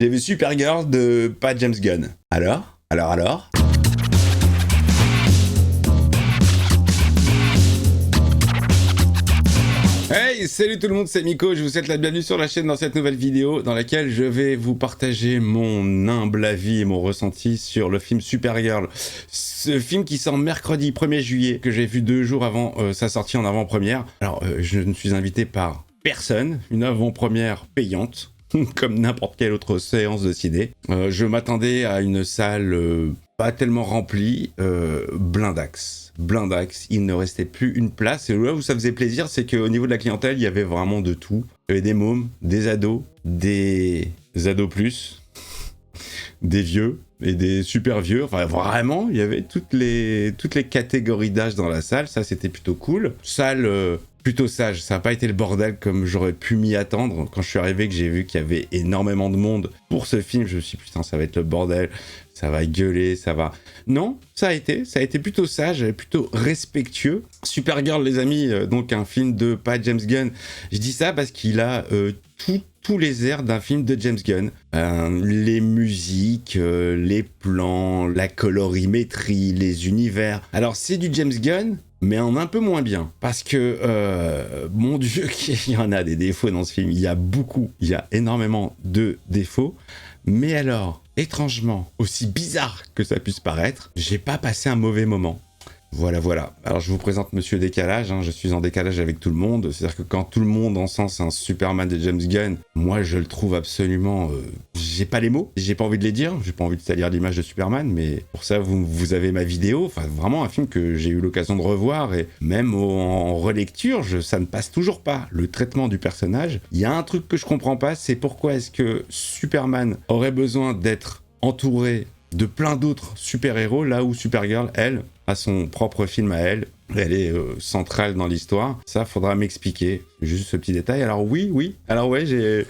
J'ai vu Supergirl de pas James Gunn. Alors. Hey, salut tout le monde, c'est Miko, je vous souhaite la bienvenue sur la chaîne dans cette nouvelle vidéo dans laquelle je vais vous partager mon humble avis et mon ressenti sur le film Supergirl. Ce film qui sort mercredi 1er juillet, que j'ai vu 2 jours avant sa sortie en avant-première. Alors, je ne suis invité par personne, une avant-première payante, comme n'importe quelle autre séance de ciné. Je m'attendais à une salle pas tellement remplie, blindax, il ne restait plus une place, et là où ça faisait plaisir, c'est qu'au niveau de la clientèle, il y avait vraiment de tout. Il y avait des mômes, des ados plus, des vieux, et des super vieux, enfin vraiment, il y avait toutes les catégories d'âge dans la salle, ça c'était plutôt cool. Salle plutôt sage, ça n'a pas été le bordel comme j'aurais pu m'y attendre. Quand je suis arrivé, que j'ai vu qu'il y avait énormément de monde pour ce film, je me suis dit putain, ça va être le bordel, ça va gueuler, ça va... Non, ça a été plutôt sage, plutôt respectueux. Supergirl, les amis, donc un film de pas James Gunn. Je dis ça parce qu'il a tous les airs d'un film de James Gunn. Les musiques, les plans, la colorimétrie, les univers. Alors c'est du James Gunn, mais en un peu moins bien. Parce que, mon Dieu, il y en a des défauts dans ce film. Il y a énormément de défauts. Mais alors, étrangement, aussi bizarre que ça puisse paraître, j'ai pas passé un mauvais moment. Voilà. Alors je vous présente Monsieur Décalage, je suis en décalage avec tout le monde. C'est-à-dire que quand tout le monde encense un Superman de James Gunn, moi je le trouve absolument... j'ai pas les mots, j'ai pas envie de les dire, j'ai pas envie de salir l'image de Superman, mais pour ça vous avez ma vidéo. Enfin vraiment un film que j'ai eu l'occasion de revoir, et même en relecture, ça ne passe toujours pas. Le traitement du personnage, il y a un truc que je comprends pas, c'est pourquoi est-ce que Superman aurait besoin d'être entouré de plein d'autres super-héros, là où Supergirl, elle, a son propre film à elle. Elle est centrale dans l'histoire. Ça, faudra m'expliquer. Juste ce petit détail. Alors oui. Alors ouais, j'ai...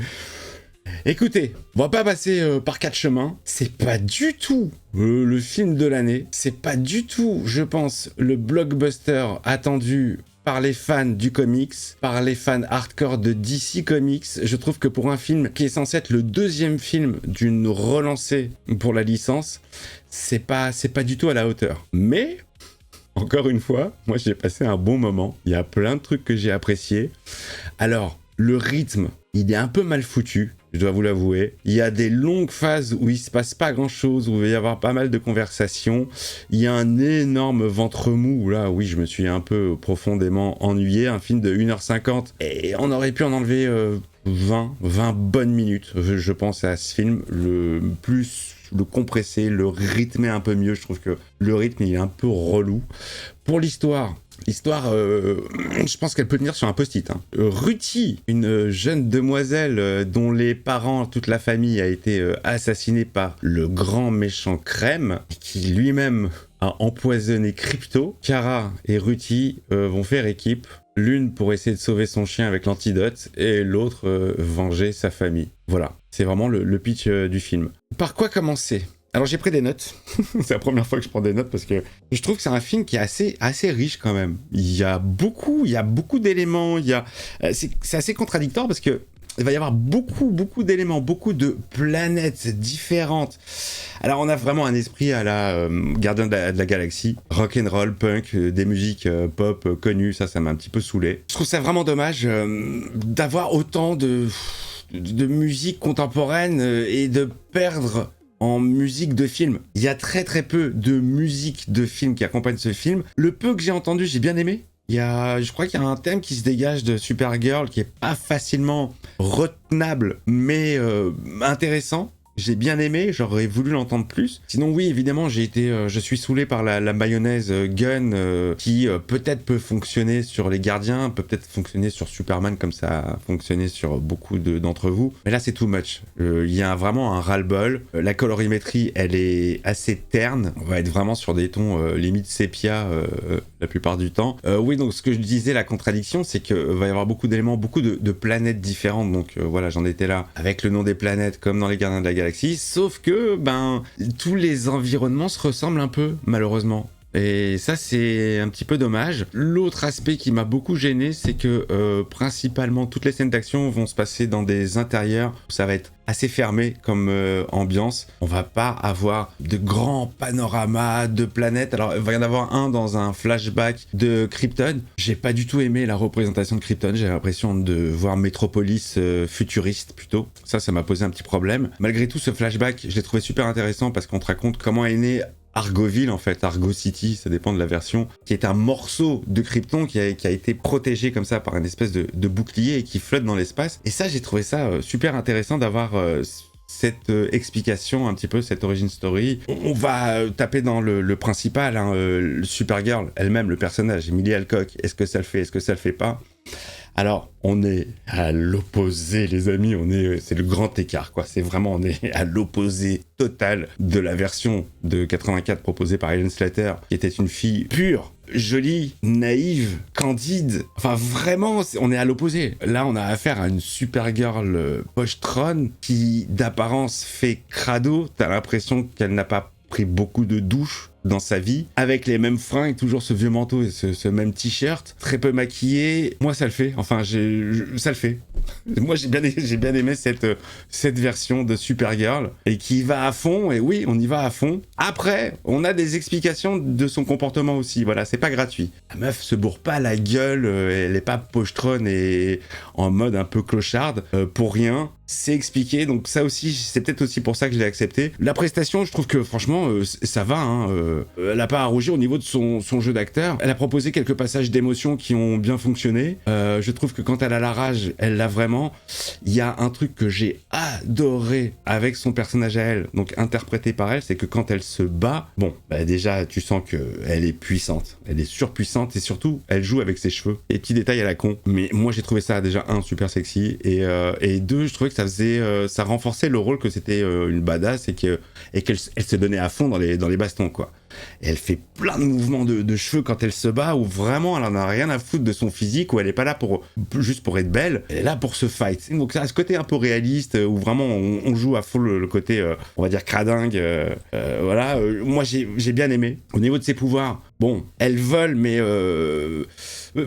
Écoutez, on va pas passer par 4 chemins. C'est pas du tout le film de l'année. C'est pas du tout, je pense, le blockbuster attendu par les fans du comics, par les fans hardcore de DC Comics. Je trouve que pour un film qui est censé être le 2e film d'une relancée pour la licence, c'est pas du tout à la hauteur. Mais, encore une fois, moi j'ai passé un bon moment. Il y a plein de trucs que j'ai appréciés. Alors, le rythme, il est un peu mal foutu, je dois vous l'avouer. Il y a des longues phases où il se passe pas grand chose, où il va y avoir pas mal de conversations. Il y a un énorme ventre mou, là, oui, je me suis un peu profondément ennuyé. Un film de 1h50, et on aurait pu en enlever 20 bonnes minutes, je pense, à ce film. Le compresser, le rythmer un peu mieux. Je trouve que le rythme, il est un peu relou. Pour l'histoire, je pense qu'elle peut tenir sur un post-it. Ruthie, une jeune demoiselle dont les parents, toute la famille a été assassinée par le grand méchant Crème, qui lui-même a empoisonné Crypto. Kara et Ruthie vont faire équipe. L'une pour essayer de sauver son chien avec l'antidote, et l'autre venger sa famille. Voilà, c'est vraiment le pitch du film. Par quoi commencer ? Alors j'ai pris des notes, c'est la première fois que je prends des notes parce que je trouve que c'est un film qui est assez riche quand même. Il y a beaucoup d'éléments, c'est assez contradictoire parce que il va y avoir beaucoup d'éléments, beaucoup de planètes différentes. Alors on a vraiment un esprit à la Gardien de la Galaxie, rock'n'roll, punk, des musiques pop connues, ça m'a un petit peu saoulé. Je trouve ça vraiment dommage d'avoir autant de musique contemporaine et de perdre en musique de film. Il y a très peu de musique de film qui accompagne ce film. Le peu que j'ai entendu, j'ai bien aimé. Je crois qu'il y a un thème qui se dégage de Supergirl qui est pas facilement retenable, mais intéressant. J'ai bien aimé, j'aurais voulu l'entendre plus. Sinon oui, évidemment, je suis saoulé par la mayonnaise Gunn qui peut-être peut fonctionner sur les gardiens, peut peut-être fonctionner sur Superman comme ça a fonctionné sur beaucoup d'entre vous. Mais là, c'est too much. Il y a vraiment un ras-le-bol. La colorimétrie, elle est assez terne. On va être vraiment sur des tons limite sépia la plupart du temps. Oui, donc ce que je disais, la contradiction, c'est qu'il va y avoir beaucoup d'éléments, beaucoup de planètes différentes. Donc voilà, j'en étais là avec le nom des planètes comme dans les Gardiens de la Galaxie. Sauf que, tous les environnements se ressemblent un peu, malheureusement. Et ça, c'est un petit peu dommage. L'autre aspect qui m'a beaucoup gêné, c'est que principalement toutes les scènes d'action vont se passer dans des intérieurs où ça va être assez fermé comme ambiance. On va pas avoir de grands panoramas de planètes. Alors, il va y en avoir un dans un flashback de Krypton. J'ai pas du tout aimé la représentation de Krypton. J'ai l'impression de voir Metropolis futuriste plutôt. Ça m'a posé un petit problème. Malgré tout, ce flashback, je l'ai trouvé super intéressant parce qu'on te raconte comment est né Argoville, en fait, Argo City, ça dépend de la version, qui est un morceau de Krypton qui a été protégé comme ça par une espèce de bouclier et qui flotte dans l'espace. Et ça, j'ai trouvé ça super intéressant d'avoir cette explication, un petit peu cette origin story. On va taper dans le principal, hein, le Supergirl elle-même, le personnage, Emilie Alcock. Est-ce que ça le fait, est-ce que ça le fait pas? Alors, on est à l'opposé, les amis, c'est le grand écart, quoi. C'est vraiment, on est à l'opposé total de la version de 84 proposée par Helen Slater, qui était une fille pure, jolie, naïve, candide. Enfin, vraiment, on est à l'opposé. Là, on a affaire à une Supergirl pochetronne qui, d'apparence, fait crado. T'as l'impression qu'elle n'a pas pris beaucoup de douches dans sa vie, avec les mêmes fringues, toujours ce vieux manteau et ce même t-shirt, très peu maquillé. Moi, ça le fait. Enfin, ça le fait. Moi, j'ai bien aimé cette version de Supergirl et qui va à fond. Et oui, on y va à fond. Après, on a des explications de son comportement aussi. Voilà, c'est pas gratuit. La meuf se bourre pas la gueule. Elle est pas pochetronne et en mode un peu clocharde pour rien. C'est expliqué. Donc ça aussi, c'est peut-être aussi pour ça que je l'ai accepté. La prestation, je trouve que franchement, ça va. Hein, elle n'a pas à rougir au niveau de son jeu d'acteur. Elle a proposé quelques passages d'émotion qui ont bien fonctionné. Je trouve que quand elle a la rage, elle l'a vraiment. Il y a un truc que j'ai adoré avec son personnage à elle, donc interprété par elle, c'est que quand elle se bat, bon, bah déjà tu sens qu'elle est puissante, elle est surpuissante et surtout elle joue avec ses cheveux. Et petits détails à la con, mais moi j'ai trouvé ça déjà super sexy et deux, je trouvais que ça renforçait le rôle que c'était une badass et qu'elle se donnait à fond dans les bastons, quoi. Et elle fait plein de mouvements de cheveux quand elle se bat où vraiment elle en a rien à foutre de son physique, où elle est pas là juste pour être belle, elle est là pour se fight. Donc ça a ce côté un peu réaliste où vraiment on joue à fond le côté on va dire cradingue, voilà. Moi j'ai bien aimé. Au niveau de ses pouvoirs, bon, elle vole mais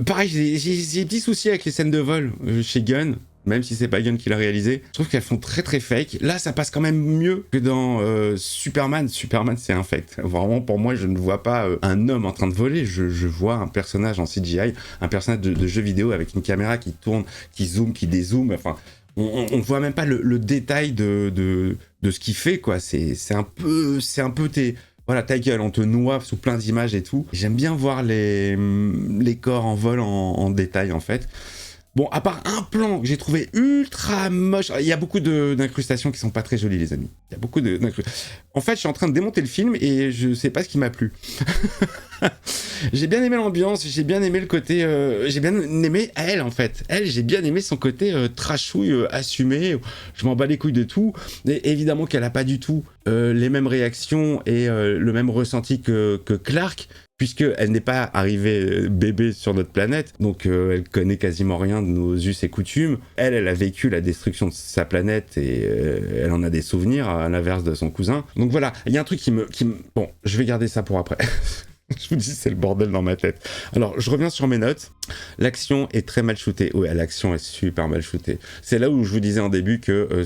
pareil, j'ai des petits soucis avec les scènes de vol chez Gunn. Même si c'est pas Gunn qui l'a réalisé, je trouve qu'elles font très très fake. Là, ça passe quand même mieux que dans Superman. Superman, c'est un fake. Vraiment, pour moi, je ne vois pas un homme en train de voler. Je vois un personnage en CGI, un personnage de jeu vidéo avec une caméra qui tourne, qui zoome, qui dézoome. Enfin, on voit même pas le détail de ce qu'il fait, quoi. C'est un peu voilà, ta gueule, on te noie sous plein d'images et tout. J'aime bien voir les corps en vol en détail, en fait. Bon, à part un plan que j'ai trouvé ultra moche, il y a beaucoup d'incrustations qui sont pas très jolies, les amis. Il y a beaucoup d'incrustations. En fait, je suis en train de démonter le film et je sais pas ce qui m'a plu. J'ai bien aimé l'ambiance, j'ai bien aimé le côté... j'ai bien aimé elle, en fait. Elle, j'ai bien aimé son côté trashouille, assumé. Je m'en bats les couilles de tout. Et évidemment qu'elle a pas du tout les mêmes réactions et le même ressenti que Clark, puisqu'elle n'est pas arrivée bébé sur notre planète, donc elle connaît quasiment rien de nos us et coutumes. Elle a vécu la destruction de sa planète et elle en a des souvenirs, à l'inverse de son cousin. Donc voilà, il y a un truc qui me... Bon, je vais garder ça pour après. Je vous dis, c'est le bordel dans ma tête. Alors, je reviens sur mes notes. L'action est très mal shootée. Ouais, l'action est super mal shootée. C'est là où je vous disais en début que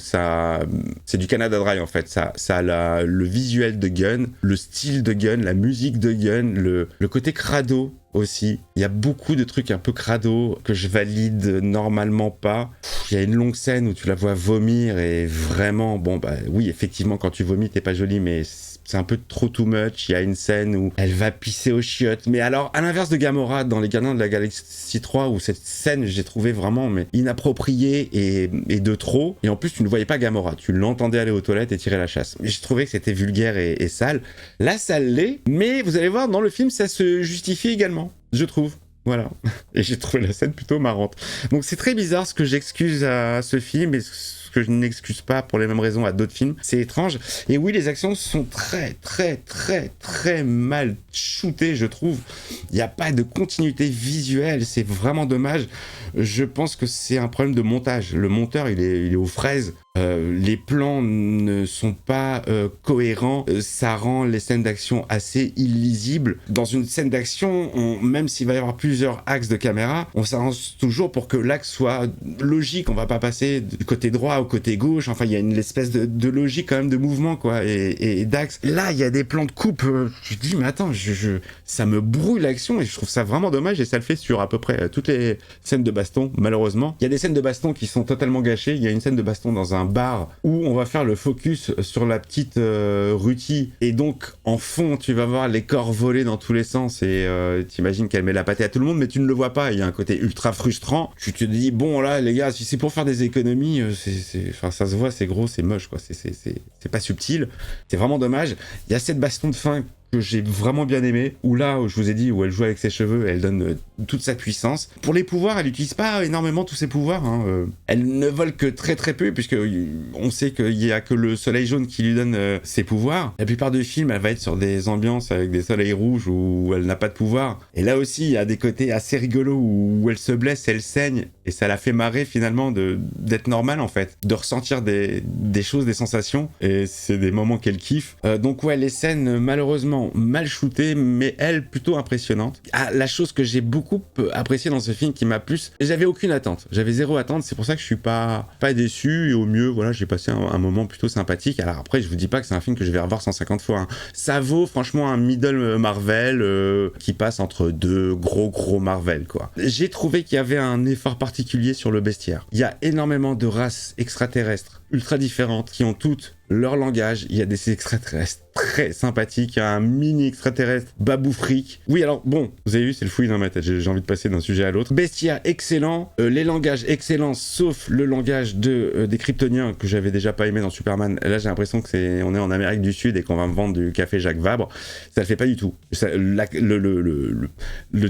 c'est du Canada Dry, en fait. Ça a le visuel de Gunn, le style de Gunn, la musique de Gunn, le côté crado aussi. Il y a beaucoup de trucs un peu crado que je valide normalement pas. Il y a une longue scène où tu la vois vomir et vraiment, bon, bah oui, effectivement, quand tu vomis, t'es pas jolie, mais c'est un peu trop too much. Il y a une scène où elle va pisser aux chiottes. Mais alors, à l'inverse de Gamora dans Les Gardiens de la Galaxie 3, où cette scène, j'ai trouvé vraiment inappropriée et de trop. Et en plus, tu ne voyais pas Gamora. Tu l'entendais aller aux toilettes et tirer la chasse. Mais j'ai trouvé que c'était vulgaire et sale. Là, ça l'est. Mais vous allez voir, dans le film, ça se justifie également, je trouve. Voilà. Et j'ai trouvé la scène plutôt marrante. Donc c'est très bizarre ce que j'excuse à ce film et ce que je n'excuse pas pour les mêmes raisons à d'autres films. C'est étrange. Et oui, les actions sont très, très, très, très mal shootées, je trouve. Il n'y a pas de continuité visuelle. C'est vraiment dommage. Je pense que c'est un problème de montage. Le monteur, il est aux fraises. Les plans ne sont pas cohérents, ça rend les scènes d'action assez illisibles. Dans une scène d'action, même s'il va y avoir plusieurs axes de caméra, on s'arrange toujours pour que l'axe soit logique, on va pas passer du côté droit au côté gauche, enfin il y a une espèce de logique quand même de mouvement quoi, et d'axe. Là il y a des plans de coupe, tu te dis mais attends, ça me brouille l'action et je trouve ça vraiment dommage, et ça le fait sur à peu près toutes les scènes de baston malheureusement. Il y a des scènes de baston qui sont totalement gâchées, il y a une scène de baston dans un bar où on va faire le focus sur la petite Ruthie, et donc en fond tu vas voir les corps voler dans tous les sens, et t'imagines qu'elle met la pâtée à tout le monde mais tu ne le vois pas, il y a un côté ultra frustrant, tu te dis bon là les gars, si c'est pour faire des économies, enfin, ça se voit, c'est gros, c'est moche quoi, c'est pas subtil, c'est vraiment dommage. Il y a cette baston de fin que j'ai vraiment bien aimé, où là, où je vous ai dit, où elle joue avec ses cheveux, elle donne toute sa puissance. Pour les pouvoirs, elle n'utilise pas énormément tous ses pouvoirs, hein. Elle ne vole que très très peu, puisque on sait qu'il n'y a que le soleil jaune qui lui donne ses pouvoirs. La plupart du film, elle va être sur des ambiances avec des soleils rouges où elle n'a pas de pouvoir. Et là aussi, il y a des côtés assez rigolos où elle se blesse, elle saigne, et ça la fait marrer finalement d'être normale en fait, de ressentir des choses, des sensations, et c'est des moments qu'elle kiffe. Donc ouais, les scènes malheureusement mal shootées, mais elle plutôt impressionnante. Ah, la chose que j'ai beaucoup appréciée dans ce film qui m'a plu, j'avais aucune attente, j'avais zéro attente, c'est pour ça que je suis pas déçu, et au mieux voilà, j'ai passé un moment plutôt sympathique. Alors après je vous dis pas que c'est un film que je vais revoir 150 fois, hein. Ça vaut franchement un middle Marvel qui passe entre deux gros Marvel quoi. J'ai trouvé qu'il y avait un effort particulier sur le bestiaire. Il y a énormément de races extraterrestres ultra différentes qui ont toutes leur langage. Il y a des extraterrestres très sympathiques, il y a un mini extraterrestre babou fric. Oui alors bon, vous avez vu, c'est le fouillis dans ma tête, j'ai envie de passer d'un sujet à l'autre. Bestiaire excellent, les langages excellents, sauf le langage des Kryptoniens que j'avais déjà pas aimé dans Superman. Là j'ai l'impression que on est en Amérique du Sud et qu'on va me vendre du café Jacques Vabre. Ça le fait pas du tout. Le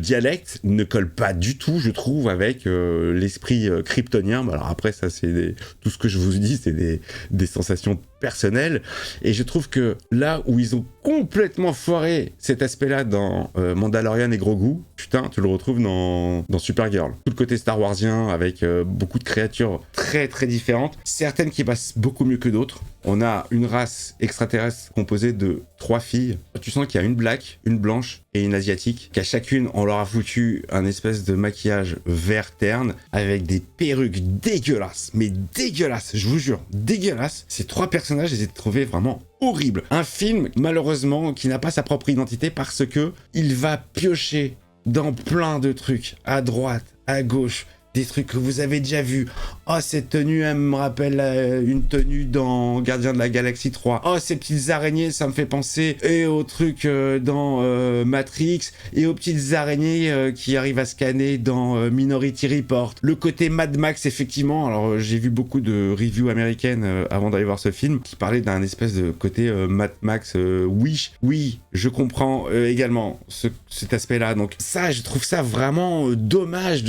dialecte ne colle pas du tout, je trouve, avec l'esprit kryptonien. Alors après ça c'est tout ce que je vous dis, c'est des sensations personnelles, et je trouve que là où ils ont complètement foiré cet aspect-là dans Mandalorian et Grogu, putain, tu le retrouves dans Supergirl. Tout le côté Star Warsien avec beaucoup de créatures très très différentes, certaines qui passent beaucoup mieux que d'autres. On a une race extraterrestre composée de 3 filles. Tu sens qu'il y a une black, une blanche et une asiatique, qu'à chacune on leur a foutu un espèce de maquillage vert terne avec des perruques dégueulasses, mais dégueulasses, je vous jure, dégueulasses. Ces 3 personnages, je les ai trouvés vraiment horribles. Un film, malheureusement, qui n'a pas sa propre identité parce que il va piocher dans plein de trucs, à droite, à gauche, des trucs que vous avez déjà vus. Oh, cette tenue, elle me rappelle une tenue dans Gardiens de la Galaxie 3. Oh, ces petites araignées, ça me fait penser et aux trucs dans Matrix, et aux petites araignées qui arrivent à scanner dans Minority Report. Le côté Mad Max, effectivement. Alors, j'ai vu beaucoup de reviews américaines avant d'aller voir ce film qui parlaient d'un espèce de côté Mad Max Wish. Oui, je comprends également cet aspect-là. Donc ça, je trouve ça vraiment dommage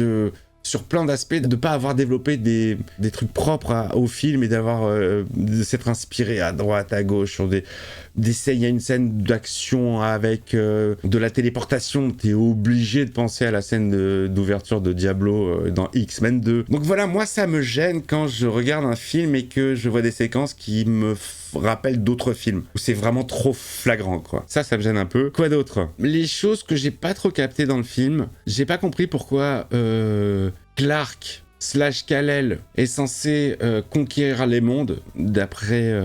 sur plein d'aspects, de ne pas avoir développé des trucs propres au film, et de s'être inspiré à droite, à gauche, sur il y a une scène d'action avec de la téléportation, t'es obligé de penser à la scène d'ouverture de Diablo dans X-Men 2. Donc voilà, moi ça me gêne quand je regarde un film et que je vois des séquences qui me rappellent d'autres films, où c'est vraiment trop flagrant quoi. Ça me gêne un peu. Quoi d'autre ? Les choses que j'ai pas trop captées dans le film, j'ai pas compris pourquoi Clark / Kal-El est censé conquérir les mondes d'après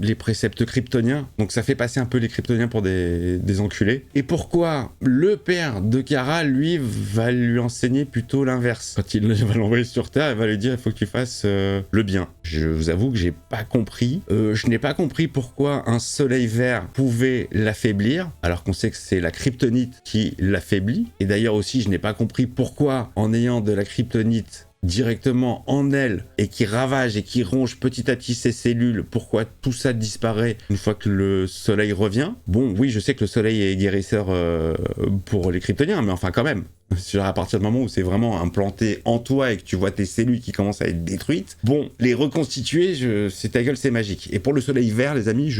les préceptes kryptoniens. Donc ça fait passer un peu les kryptoniens pour des enculés. Et pourquoi le père de Kara, lui, va lui enseigner plutôt l'inverse. Quand il va l'envoyer sur Terre, il va lui dire il faut que tu fasses le bien. Je vous avoue que j'ai pas compris. Je n'ai pas compris pourquoi un soleil vert pouvait l'affaiblir, alors qu'on sait que c'est la kryptonite qui l'affaiblit. Et d'ailleurs aussi, je n'ai pas compris pourquoi, en ayant de la kryptonite directement en elle et qui ravage et qui ronge petit à petit ses cellules, pourquoi tout ça disparaît une fois que le soleil revient. Bon, oui, je sais que le soleil est guérisseur pour les kryptoniens, mais enfin quand même, à partir du moment où c'est vraiment implanté en toi et que tu vois tes cellules qui commencent à être détruites, bon, les reconstituer, c'est ta gueule, c'est magique. Et pour le soleil vert, les amis,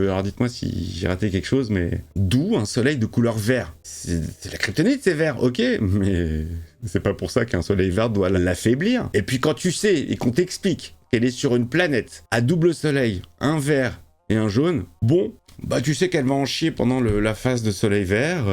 alors dites-moi si j'ai raté quelque chose, mais d'où un soleil de couleur vert ? C'est la kryptonite, c'est vert, ok, mais c'est pas pour ça qu'un soleil vert doit l'affaiblir. Et puis quand tu sais et qu'on t'explique qu'elle est sur une planète à double soleil, un vert et un jaune, bon, bah tu sais qu'elle va en chier pendant la phase de soleil vert,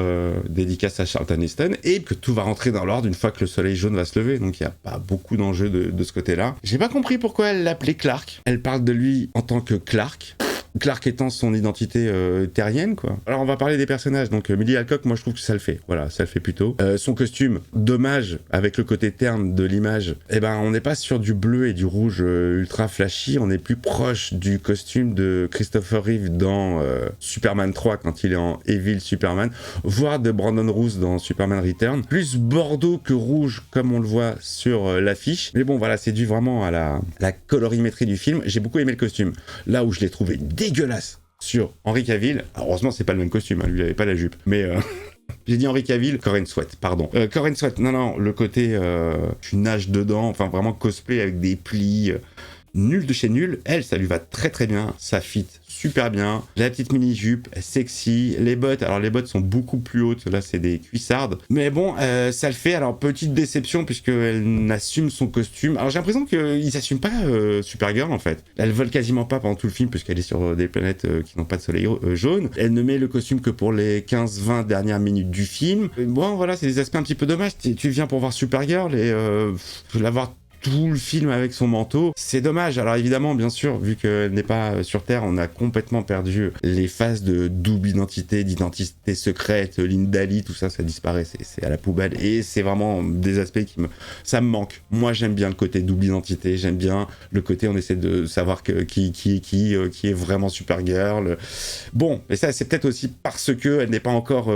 dédicace à Charlton Heston, et que tout va rentrer dans l'ordre une fois que le soleil jaune va se lever, donc il n'y a pas beaucoup d'enjeux de ce côté-là. J'ai pas compris pourquoi elle l'appelait Clark. Elle parle de lui en tant que Clark. Clark étant son identité terrienne, quoi. Alors on va parler des personnages, donc Millie Alcock, moi je trouve que ça le fait, voilà, ça le fait plutôt. Son costume, dommage, avec le côté terne de l'image, eh ben on n'est pas sur du bleu et du rouge ultra flashy, on est plus proche du costume de Christopher Reeve dans Superman 3 quand il est en Evil Superman, voire de Brandon Routh dans Superman Return, plus bordeaux que rouge comme on le voit sur l'affiche, mais bon voilà, c'est dû vraiment à la colorimétrie du film. J'ai beaucoup aimé le costume, là où je l'ai trouvé dégueulasse sur Henry Cavill. Alors, heureusement c'est pas le même costume, hein, lui il avait pas la jupe, mais j'ai dit Henry Cavill, Corinne Sweat, pardon. Corinne Sweat, non, le côté tu nages dedans, enfin vraiment cosplay avec des plis, nul de chez nul. Elle, ça lui va très très bien, ça fit super bien. La petite mini-jupe, sexy. Les bottes, alors les bottes sont beaucoup plus hautes, là c'est des cuissardes. Mais bon, ça le fait. Alors petite déception puisqu'elle assume son costume. Alors j'ai l'impression qu'ils n'assument pas Supergirl en fait. Elle vole quasiment pas pendant tout le film puisqu'elle est sur des planètes qui n'ont pas de soleil jaune. Elle ne met le costume que pour les 15-20 dernières minutes du film. Bon voilà, c'est des aspects un petit peu dommages. Tu viens pour voir Supergirl et l'avoir tout le film avec son manteau, c'est dommage. Alors évidemment, bien sûr, vu qu'elle n'est pas sur Terre, on a complètement perdu les phases de double identité, d'identité secrète, Linda Lee, tout ça, ça disparaît, c'est à la poubelle, et c'est vraiment des aspects ça me manque. Moi, j'aime bien le côté double identité, j'aime bien le côté on essaie de savoir qui est vraiment Supergirl. Bon, mais ça, c'est peut-être aussi parce que elle n'est pas encore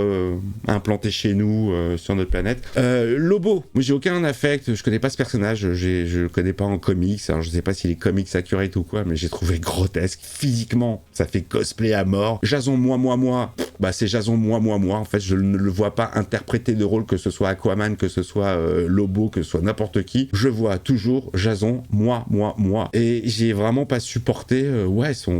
implantée chez nous, sur notre planète. Lobo, moi j'ai aucun affect, je connais pas ce personnage, je le connais pas en comics, alors je sais pas s'il est comics accurate ou quoi, mais j'ai trouvé grotesque. Physiquement, ça fait cosplay à mort. Jason, moi, bah c'est Jason, moi. En fait, je ne le vois pas interpréter de rôle, que ce soit Aquaman, que ce soit Lobo, que ce soit n'importe qui. Je vois toujours Jason, moi. Et j'ai vraiment pas supporté,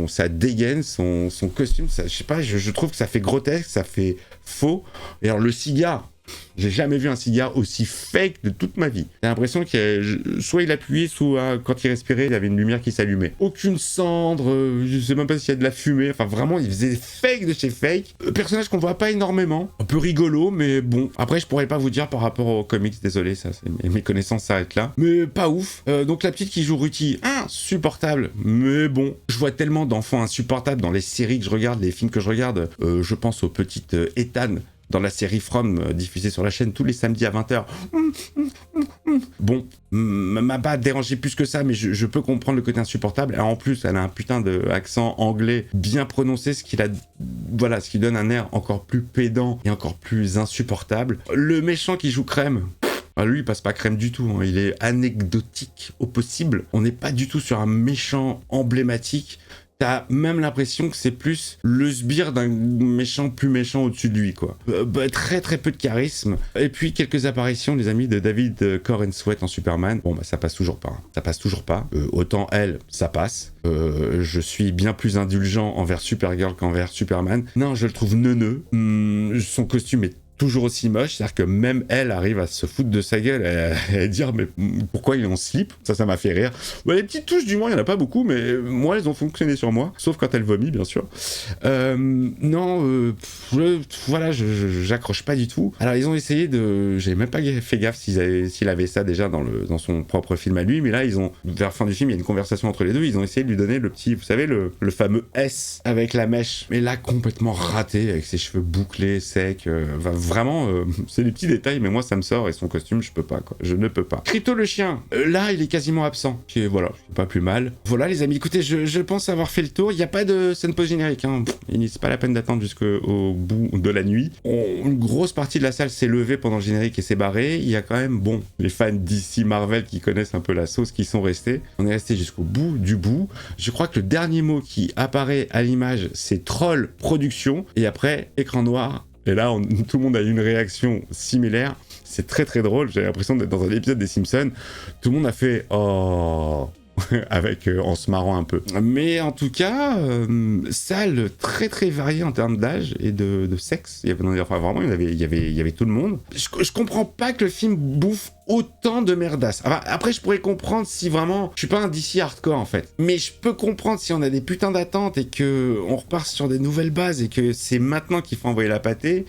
sa dégaine, son costume, ça, je sais pas, je trouve que ça fait grotesque, ça fait faux. Et alors le cigare, j'ai jamais vu un cigare aussi fake de toute ma vie. J'ai l'impression que soit il appuyait, soit quand il respirait, il y avait une lumière qui s'allumait. Aucune cendre, je sais même pas s'il y a de la fumée. Enfin vraiment, il faisait fake de chez fake. Personnage qu'on voit pas énormément. Un peu rigolo, mais bon. Après, je pourrais pas vous dire par rapport aux comics, désolé, ça, mes connaissances s'arrêtent là. Mais pas ouf. Donc la petite qui joue Ruthie, insupportable. Mais bon, je vois tellement d'enfants insupportables dans les séries que je regarde, les films que je regarde. Je pense aux petites Ethan dans la série From, diffusée sur la chaîne tous les samedis à 20h. Bon, m'a pas dérangé plus que ça, mais je peux comprendre le côté insupportable. Et en plus, elle a un putain d'accent anglais bien prononcé, ce qui donne un air encore plus pédant et encore plus insupportable. Le méchant qui joue Crème, lui, il passe pas crème du tout, hein. Il est anecdotique au possible. On n'est pas du tout sur un méchant emblématique. T'as même l'impression que c'est plus le sbire d'un méchant plus méchant au-dessus de lui, quoi. Très très peu de charisme. Et puis quelques apparitions, les amis, de David Coren Sweat en Superman. Bon, bah ça passe toujours pas. Hein. Ça passe toujours pas. Autant elle, ça passe. Je suis bien plus indulgent envers Supergirl qu'envers Superman. Non, je le trouve neuneux. Son costume est toujours aussi moche, c'est-à-dire que même elle arrive à se foutre de sa gueule et dire mais pourquoi il est en slip, ça m'a fait rire. Les petites touches du moins, il n'y en a pas beaucoup, mais moi elles ont fonctionné sur moi, sauf quand elle vomit bien sûr. J'accroche pas du tout. Alors ils ont essayé j'ai même pas fait gaffe s'il avait ça déjà dans son propre film à lui, mais là ils ont, vers la fin du film, il y a une conversation entre les deux, ils ont essayé de lui donner le petit, vous savez, le fameux S avec la mèche, mais là complètement raté, avec ses cheveux bouclés, secs, vraiment, c'est des petits détails, mais moi ça me sort, et son costume, je peux pas, quoi. Je ne peux pas. Crypto le chien, là il est quasiment absent, qui est, voilà, c'est pas plus mal. Voilà les amis, écoutez, je pense avoir fait le tour. Il n'y a pas de scène post-générique, hein. C'est pas la peine d'attendre jusqu'au bout de la nuit. Une grosse partie de la salle s'est levée pendant le générique et s'est barrée. Il y a quand même, les fans d'ici Marvel qui connaissent un peu la sauce qui sont restés. On est resté jusqu'au bout du bout. Je crois que le dernier mot qui apparaît à l'image, c'est Troll Production, et après, écran noir. Et là, tout le monde a eu une réaction similaire. C'est très très drôle. J'ai l'impression d'être dans un épisode des Simpsons. Tout le monde a fait « Oh !» avec en se marrant un peu. Mais en tout cas, salle très très variée en termes d'âge et de sexe. Il y avait, enfin, vraiment, il y avait tout le monde. Je comprends pas que le film bouffe autant de merdasse. Enfin, après, je pourrais comprendre si vraiment... Je suis pas un DC hardcore, en fait. Mais je peux comprendre si on a des putains d'attentes et que on repart sur des nouvelles bases et que c'est maintenant qu'il faut envoyer la pâtée.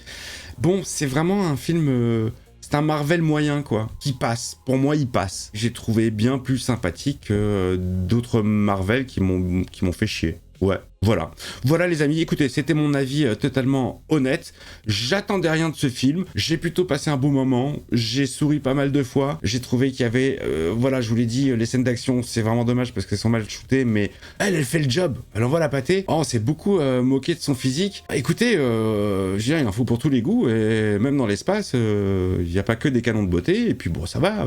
Bon, c'est vraiment un film... c'est un Marvel moyen, quoi, qui passe. Pour moi, il passe. J'ai trouvé bien plus sympathique que d'autres Marvel qui m'ont fait chier. Ouais, voilà. Voilà les amis, écoutez, c'était mon avis totalement honnête. J'attendais rien de ce film. J'ai plutôt passé un bon moment. J'ai souri pas mal de fois. J'ai trouvé qu'il y avait... voilà, je vous l'ai dit, les scènes d'action, c'est vraiment dommage parce qu'elles sont mal shootées, mais elle fait le job. Elle envoie la pâtée. Oh, on s'est beaucoup moqué de son physique. Écoutez, je veux dire, il en faut pour tous les goûts. Et même dans l'espace, il n'y a pas que des canons de beauté. Et puis bon, ça va,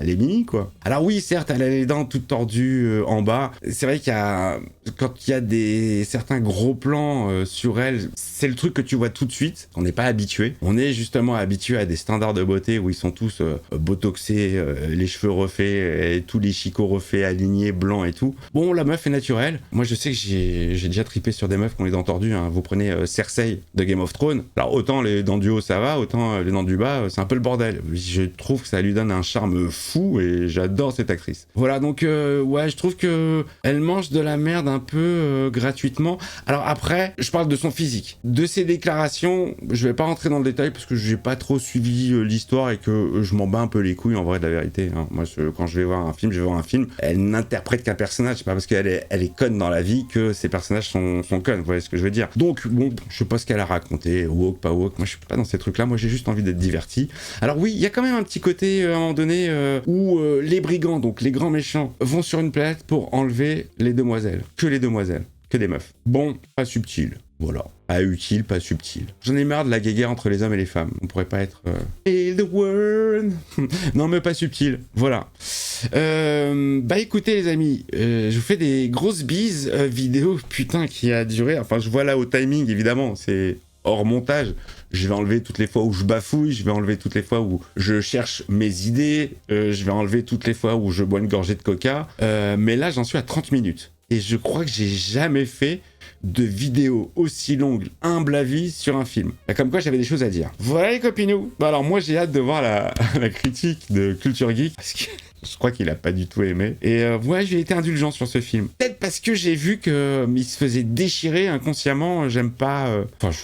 elle est mini, quoi. Alors oui, certes, elle a les dents toutes tordues en bas. C'est vrai qu'il y a... Quand il y a certains gros plans sur elle, c'est le truc que tu vois tout de suite. On n'est pas habitué. On est justement habitué à des standards de beauté où ils sont tous botoxés, les cheveux refaits, et tous les chicots refaits, alignés, blancs et tout. Bon, la meuf est naturelle. Moi, je sais que j'ai déjà trippé sur des meufs qui ont les dents tordues. Hein. Vous prenez Cersei de Game of Thrones. Alors, autant les dents du haut, ça va, autant les dents du bas, c'est un peu le bordel. Je trouve que ça lui donne un charme fou et j'adore cette actrice. Voilà, donc, ouais, je trouve que elle mange de la merde un peu gratuitement. Alors après, je parle de son physique. De ses déclarations, je vais pas rentrer dans le détail parce que j'ai pas trop suivi l'histoire et que je m'en bats un peu les couilles en vrai de la vérité. Hein. Moi, quand je vais voir un film, je vais voir un film. Elle n'interprète qu'un personnage. C'est pas parce qu'elle est conne dans la vie que ses personnages sont connes. Vous voyez ce que je veux dire? Donc, bon, je sais pas ce qu'elle a raconté, woke, pas woke. Moi, je suis pas dans ces trucs-là. Moi, j'ai juste envie d'être diverti. Alors oui, il y a quand même un petit côté, à un moment donné, où les brigands, donc les grands méchants, vont sur une planète pour enlever les demoiselles. Que les demoiselles. Que des meufs. Bon, pas subtil. Voilà. Pas utile, pas subtil. J'en ai marre de la guéguerre entre les hommes et les femmes. On pourrait pas être... Heal the world. Non, mais pas subtil. Voilà. Bah écoutez les amis, je vous fais des grosses bises. Vidéo, putain, qui a duré... Enfin, je vois là au timing, évidemment, c'est hors montage. Je vais enlever toutes les fois où je bafouille, je vais enlever toutes les fois où je cherche mes idées, je vais enlever toutes les fois où je bois une gorgée de coca. Mais là, j'en suis à 30 minutes. Et je crois que j'ai jamais fait de vidéo aussi longue, humble avis sur un film. Comme quoi, j'avais des choses à dire. Voilà les copinous. Bah alors moi, j'ai hâte de voir la critique de Culture Geek, parce que je crois qu'il a pas du tout aimé. Et ouais, j'ai été indulgent sur ce film. Peut-être parce que j'ai vu qu'il se faisait déchirer inconsciemment. J'aime pas... Enfin,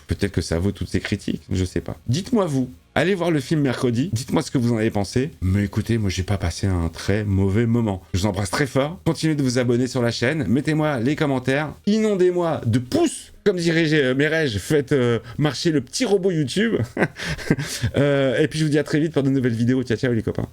peut-être que ça vaut toutes ces critiques, je sais pas. Dites-moi vous. Allez voir le film mercredi, dites-moi ce que vous en avez pensé. Mais écoutez, moi j'ai pas passé un très mauvais moment. Je vous embrasse très fort, continuez de vous abonner sur la chaîne, mettez-moi les commentaires, inondez-moi de pouces, comme dirait Merege, faites marcher le petit robot YouTube. Et puis je vous dis à très vite pour de nouvelles vidéos, ciao ciao les copains.